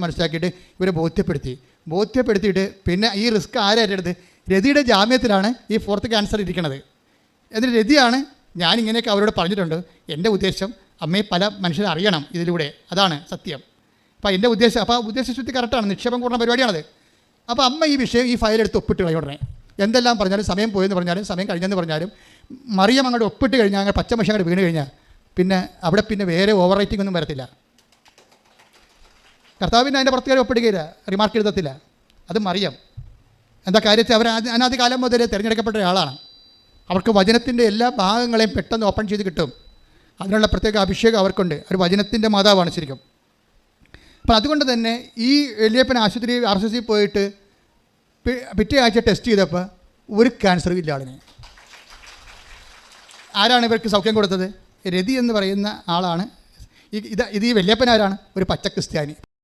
മനസ്സിലാക്കിയിട്ട് ഇവരെ ബോധ്യപ്പെടുത്തിയിട്ട് പിന്നെ ഈ റിസ്ക് ആരാ ഏറ്റെടുത്ത്? രതിയുടെ ജാമ്യത്തിലാണ് ഈ 4th ക്യാൻസർ ഇരിക്കുന്നത്. എന്നിട്ട് രതിയാണ് ഞാനിങ്ങനെയൊക്കെ അവരോട് പറഞ്ഞിട്ടുണ്ട്, എൻ്റെ ഉദ്ദേശം അമ്മയെ പല മനുഷ്യരെ അറിയണം ഇതിലൂടെ, അതാണ് സത്യം. അപ്പോൾ എൻ്റെ ഉദ്ദേശം, അപ്പോൾ ഉദ്ദേശശുദ്ധി കറക്റ്റാണ്, നിക്ഷേപം കൂടുന്ന പരിപാടിയാണത്. അപ്പോൾ അമ്മ ഈ വിഷയം ഈ ഫയലെടുത്ത് ഒപ്പിട്ട് കളയുടനെ എന്തെല്ലാം പറഞ്ഞാലും, സമയം പോയെന്ന് പറഞ്ഞാലും സമയം കഴിഞ്ഞെന്ന് പറഞ്ഞാലും, മറിയം അങ്ങോട്ട് ഒപ്പിട്ട് കഴിഞ്ഞാൽ അങ്ങനെ പച്ചമഷി അങ്ങോട്ട് വീണ് കഴിഞ്ഞാൽ പിന്നെ അവിടെ പിന്നെ വേറെ ഓവർ റൈറ്റിംഗ് ഒന്നും വരത്തില്ല. കർത്താവിന് അതിൻ്റെ പ്രത്യേകം ഒപ്പിടുകയില്ല, റിമാർക്ക് എഴുതത്തില്ല. അത് മറിയം എന്താ കാര്യത്തിൽ അവർ അനാദി കാലം മുതലേ തിരഞ്ഞെടുക്കപ്പെട്ട ഒരാളാണ്. അവർക്ക് വചനത്തിൻ്റെ എല്ലാ ഭാഗങ്ങളെയും പെട്ടെന്ന് ഓപ്പൺ ചെയ്ത് കിട്ടും. അതിനുള്ള പ്രത്യേക അഭിഷേകം അവർക്കുണ്ട്. ഒരു വചനത്തിൻ്റെ മാതാവാണ് ശരിക്കും. അപ്പം അതുകൊണ്ട് തന്നെ ഈ വലിയപ്പൻ ആശുപത്രി RCC പോയിട്ട് പിറ്റേ ആഴ്ച ടെസ്റ്റ് ചെയ്തപ്പോൾ ഒരു ക്യാൻസറും ഇല്ല ആളിന്. ആരാണ് ഇവർക്ക് സൗഖ്യം കൊടുത്തത്? രതി എന്ന് പറയുന്ന ആളാണ്. ഇത് ഈ വല്യപ്പൻ ആരാണ്? ഒരു പച്ച ക്രിസ്ത്യാനി.